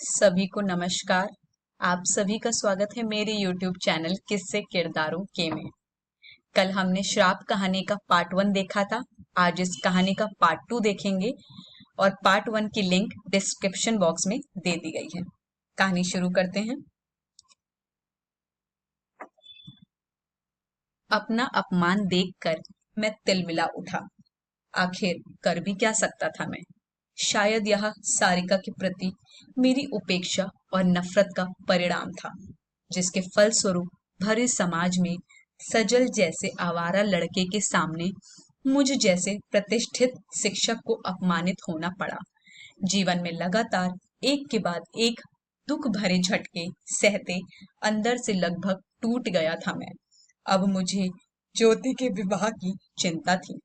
सभी को नमस्कार। आप सभी का स्वागत है मेरे YouTube चैनल किस्से किरदारों के में। कल हमने श्राप कहानी का पार्ट 1 देखा था। आज इस कहानी का पार्ट 2 देखेंगे और पार्ट 1 की लिंक डिस्क्रिप्शन बॉक्स में दे दी गई है। कहानी शुरू करते हैं। अपना अपमान देखकर मैं तिलमिला उठा। आखिर कर भी क्या सकता था मैं। शायद यह सारिका के प्रति मेरी उपेक्षा और नफरत का परिणाम था, जिसके फलस्वरूप भरे समाज में सजल जैसे आवारा लड़के के सामने मुझ जैसे प्रतिष्ठित शिक्षक को अपमानित होना पड़ा। जीवन में लगातार एक के बाद एक दुख भरे झटके सहते अंदर से लगभग टूट गया था मैं। अब मुझे ज्योति के विवाह की चिंता थी।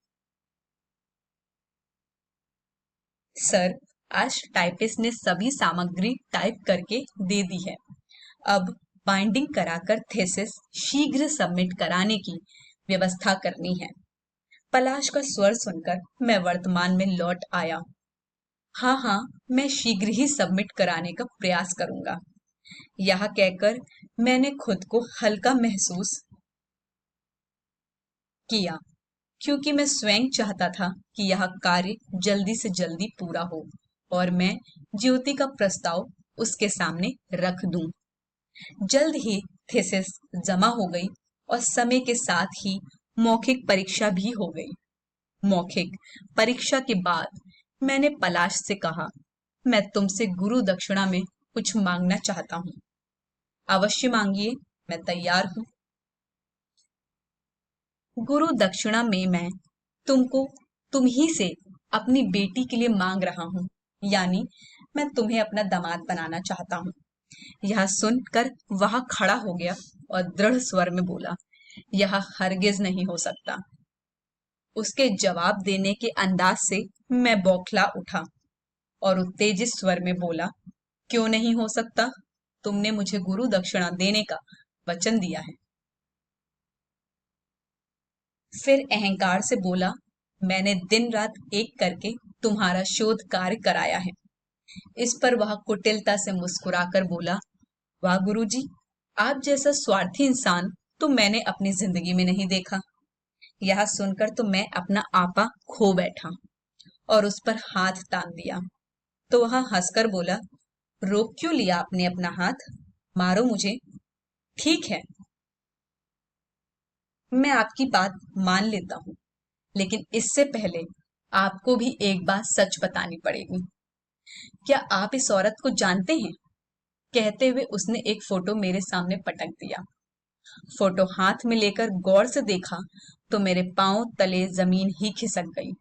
सर, आज टाइपिस्ट ने सभी सामग्री टाइप करके दे दी है। अब बाइंडिंग कराकर थीसिस शीघ्र सबमिट कराने की व्यवस्था करनी है। पलाश का स्वर सुनकर मैं वर्तमान में लौट आया। हाँ हाँ, मैं शीघ्र ही सबमिट कराने का प्रयास करूंगा। यह कहकर मैंने खुद को हल्का महसूस किया, क्योंकि मैं स्वयं चाहता था कि यह कार्य जल्दी से जल्दी पूरा हो और मैं ज्योति का प्रस्ताव उसके सामने रख दूं। जल्द ही थीसिस जमा हो गई और समय के साथ ही मौखिक परीक्षा भी हो गई। मौखिक परीक्षा के बाद मैंने पलाश से कहा, मैं तुमसे गुरु दक्षिणा में कुछ मांगना चाहता हूँ। अवश्य मांगिए, मैं तैयार हूँ। गुरु दक्षिणा में मैं तुमको तुम ही से अपनी बेटी के लिए मांग रहा हूँ, यानी मैं तुम्हें अपना दामाद बनाना चाहता हूँ। यह सुनकर वह खड़ा हो गया और दृढ़ स्वर में बोला, यह हरगिज नहीं हो सकता। उसके जवाब देने के अंदाज से मैं बौखला उठा और उत्तेजित स्वर में बोला, क्यों नहीं हो सकता? तुमने मुझे गुरु दक्षिणा देने का वचन दिया है। फिर अहंकार से बोला, मैंने दिन रात एक करके तुम्हारा शोध कार्य कराया है। इस पर वह कुटिलता से मुस्कुराकर बोला, वाह गुरुजी, आप जैसा स्वार्थी इंसान तो मैंने अपनी जिंदगी में नहीं देखा। यह सुनकर तो मैं अपना आपा खो बैठा और उस पर हाथ तान दिया। तो वह हंसकर बोला, रोक क्यों लिया आपने अपना हाथ? मारो मुझे। ठीक है, मैं आपकी बात मान लेता हूँ, लेकिन इससे पहले आपको भी एक बात सच बतानी पड़ेगी। क्या आप इस औरत को जानते हैं? कहते हुए उसने एक फोटो मेरे सामने पटक दिया। फोटो हाथ में लेकर गौर से देखा तो मेरे पांव तले जमीन ही खिसक गई।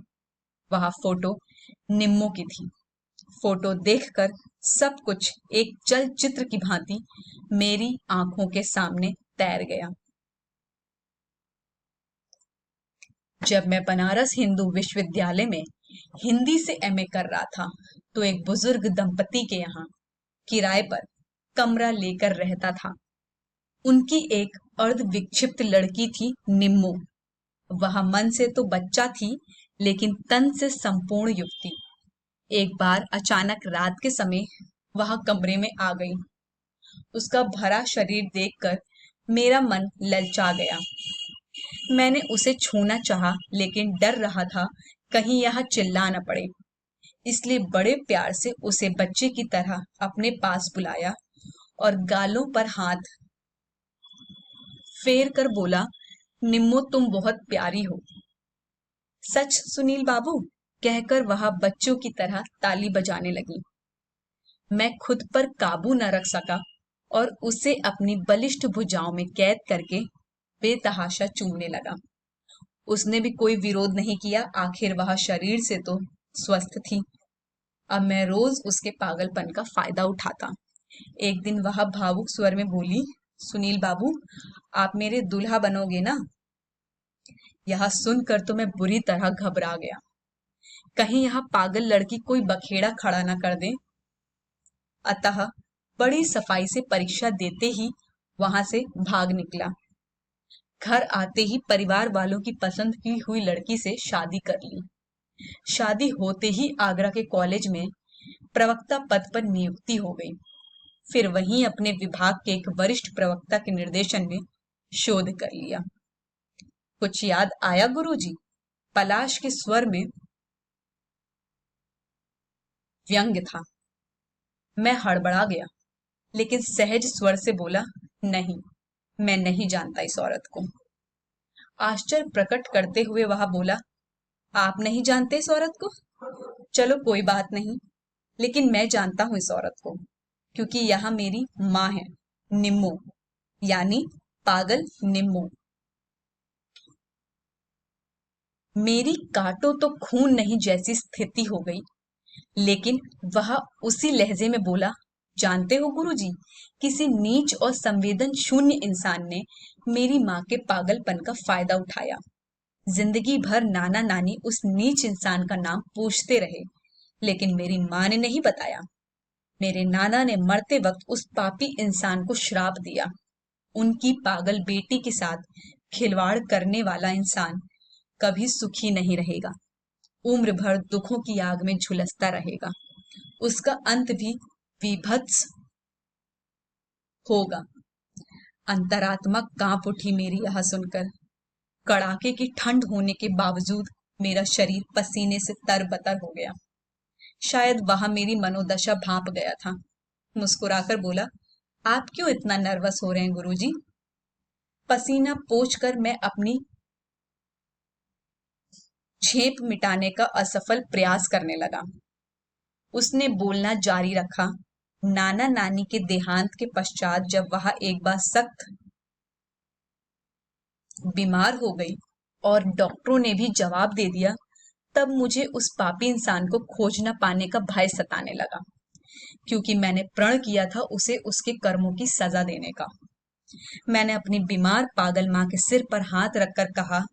वह फोटो निम्मो की थी। फोटो देखकर सब कुछ एक चलचित्र की भांति मेरी आंखों के सामने तैर गया। जब मैं बनारस हिंदू विश्वविद्यालय में हिंदी से एमए कर रहा था, तो एक बुजुर्ग दंपति के यहाँ किराए पर कमरा लेकर रहता था। उनकी एक अर्ध विक्षिप्त लड़की थी, निम्मो। वह मन से तो बच्चा थी, लेकिन तन से संपूर्ण युवती। एक बार अचानक रात के समय वह कमरे में आ गई। उसका भरा शरीर देखकर मेरा मन ललचा गया। मैंने उसे छूना चाहा, लेकिन डर रहा था कहीं यह चिल्ला न पड़े। इसलिए बड़े प्यार से उसे बच्चे की तरह अपने पास बुलाया और गालों पर हाथ फेर कर बोला, निम्मो तुम बहुत प्यारी हो। सच सुनील बाबू, कहकर वह बच्चों की तरह ताली बजाने लगी। मैं खुद पर काबू न रख सका और उसे अपनी बलिष्ठ भुजाओं में कैद करके बेतहाशा चूमने लगा। उसने भी कोई विरोध नहीं किया, आखिर वह शरीर से तो स्वस्थ थी। अब मैं रोज उसके पागलपन का फायदा उठाता। एक दिन वह भावुक स्वर में बोली, सुनील बाबू, आप मेरे दूल्हा बनोगे ना? यह सुनकर तो मैं बुरी तरह घबरा गया। कहीं यह पागल लड़की कोई बखेड़ा खड़ा न कर दे। अतः बड़ी सफाई से परीक्षा देते ही वहां से भाग निकला। घर आते ही परिवार वालों की पसंद की हुई लड़की से शादी कर ली। शादी होते ही आगरा के कॉलेज में प्रवक्ता पद पर नियुक्ति हो गई। फिर वहीं अपने विभाग के एक वरिष्ठ प्रवक्ता के निर्देशन में शोध कर लिया। कुछ याद आया गुरुजी? पलाश के स्वर में व्यंग्य था। मैं हड़बड़ा गया, लेकिन सहज स्वर से बोला, नहीं, मैं नहीं जानता इस औरत को। आश्चर्य प्रकट करते हुए वह बोला, आप नहीं जानते इस औरत को? चलो कोई बात नहीं, लेकिन मैं जानता हूं इस औरत को, क्योंकि यहाँ मेरी माँ है, निम्मो, यानी पागल निम्मो। मेरी काटो तो खून नहीं जैसी स्थिति हो गई, लेकिन वह उसी लहजे में बोला, जानते हो गुरुजी, किसी नीच और संवेदन शून्य इंसान ने मेरी माँ के पागलपन का फायदा उठाया। जिंदगी भर नाना नानी उस नीच इंसान का नाम पूछते रहे, लेकिन मेरी माँ ने नहीं बताया। मेरे नाना ने मरते वक्त उस पापी इंसान को श्राप दिया। उनकी पागल बेटी के साथ खिलवाड़ करने वाला इंसान कभी सुखी नहीं रहेगा, उम्र भर दुखों की आग में झुलसता रहेगा। उसका अंत भी विभत्स होगा। अंतरात्मा कांप उठी मेरी यह सुनकर। कड़ाके की ठंड होने के बावजूद मेरा शरीर पसीने से तरबतर हो गया। शायद वह मेरी मनोदशा भांप गया था। मुस्कुराकर बोला, आप क्यों इतना नर्वस हो रहे हैं गुरुजी? पसीना पोंछकर मैं अपनी झेप मिटाने का असफल प्रयास करने लगा। उसने बोलना जारी रखा, नाना नानी के देहांत के पश्चात जब वह एक बार सख्त बीमार हो गई और डॉक्टरों ने भी जवाब दे दिया, तब मुझे उस पापी इंसान को खोज न पाने का भय सताने लगा, क्योंकि मैंने प्रण किया था उसे उसके कर्मों की सजा देने का। मैंने अपनी बीमार पागल माँ के सिर पर हाथ रखकर कहा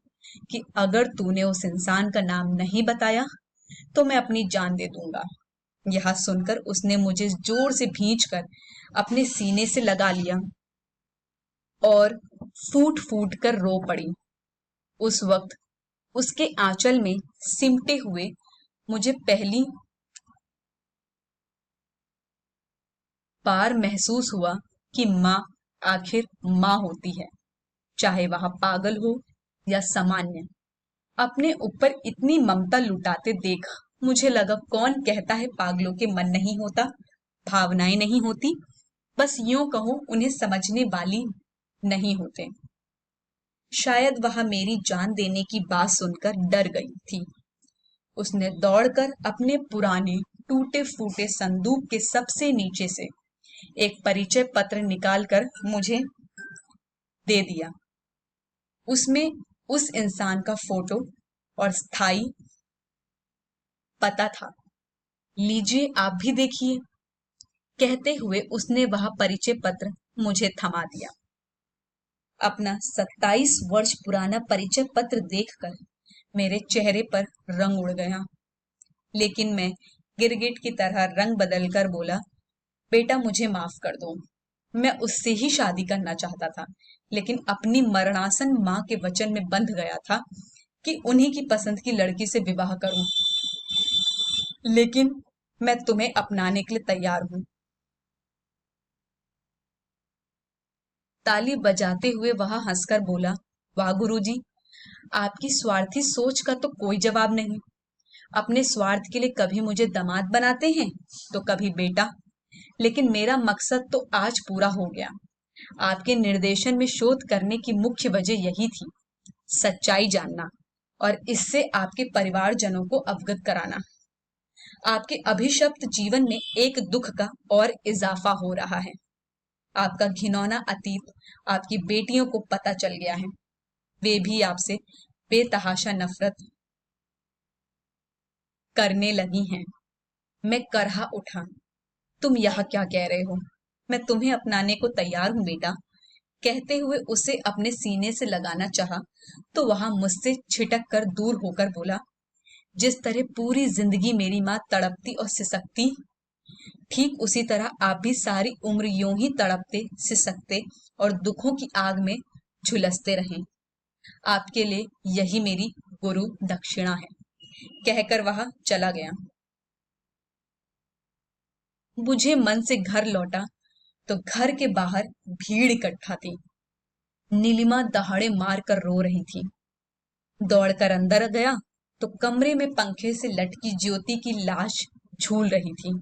कि अगर तूने उस इंसान का नाम नहीं बताया तो मैं अपनी जान दे दूंगा। यह सुनकर उसने मुझे जोर से भींचकर अपने सीने से लगा लिया और फूट फूट कर रो पड़ी। उस वक्त उसके आंचल में सिमटे हुए मुझे पहली बार महसूस हुआ कि माँ आखिर माँ होती है, चाहे वह पागल हो या सामान्य। अपने ऊपर इतनी ममता लुटाते देख मुझे लगा, कौन कहता है पागलों के मन नहीं होता, भावनाएं नहीं होती, बस यूं कहो उन्हें समझने वाली नहीं होते। शायद वह मेरी जान देने की बात सुनकर डर गई थी। उसने दौड़कर अपने पुराने टूटे फूटे संदूक के सबसे नीचे से एक परिचय पत्र निकालकर मुझे दे दिया। उसमें उस इंसान का फोटो और स्थायी पता था। लीजिए आप भी देखिए। कहते हुए उसने वह परिचय पत्र मुझे थमा दिया। अपना 27 वर्ष पुराना परिचय पत्र देखकर मेरे चेहरे पर रंग उड़ गया, लेकिन मैं गिरगिट की तरह रंग बदलकर बोला, बेटा मुझे माफ कर दो। मैं उससे ही शादी करना चाहता था, लेकिन अपनी मरणासन माँ के वचन में बंध गया था कि उन्हीं की पसंद की लड़की से विवाह करूं। लेकिन मैं तुम्हें अपनाने के लिए तैयार हूं। ताली बजाते हुए वह हंसकर बोला, वाह गुरुजी, आपकी स्वार्थी सोच का तो कोई जवाब नहीं। अपने स्वार्थ के लिए कभी मुझे दामाद बनाते हैं तो कभी बेटा, लेकिन मेरा मकसद तो आज पूरा हो गया। आपके निर्देशन में शोध करने की मुख्य वजह यही थी, सच्चाई जानना और इससे आपके परिवारजनों को अवगत कराना। आपके अभिशप्त जीवन में एक दुख का और इजाफा हो रहा है। आपका घिनौना अतीत आपकी बेटियों को पता चल गया है। वे भी आपसे बेतहाशा नफरत करने लगी हैं। मैं करहा उठा, तुम यह क्या कह रहे हो? मैं तुम्हें अपनाने को तैयार हूं बेटा। कहते हुए उसे अपने सीने से लगाना चाहा तो वह मुझसे छिटक कर दूर होकर बोला, जिस तरह पूरी जिंदगी मेरी माँ तड़पती और सिसकती, ठीक उसी तरह आप भी सारी उम्र यूं ही तड़पते सिसकते और दुखों की आग में झुलसते रहें। आपके लिए यही मेरी गुरु दक्षिणा है। कहकर वह चला गया। बुझे मन से घर लौटा तो घर के बाहर भीड़ इकट्ठा थी। नीलिमा दहाड़े मार कर रो रही थी। दौड़कर अंदर गया तो कमरे में पंखे से लटकी ज्योति की लाश झूल रही थी।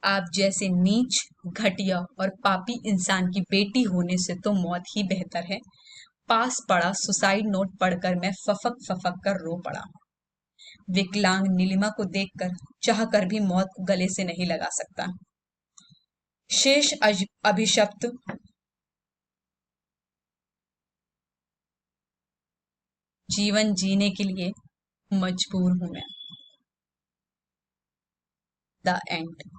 आप जैसे नीच, घटिया और पापी इंसान की बेटी होने से तो मौत ही बेहतर है। पास पड़ा सुसाइड नोट पढ़कर मैं फफक फफक कर रो पड़ा। विकलांग नीलिमा को देखकर चाहकर भी मौत को गले से नहीं लगा सकता। शेष अभिशप्त जीवन जीने के लिए मजबूर हूं मैं। The end.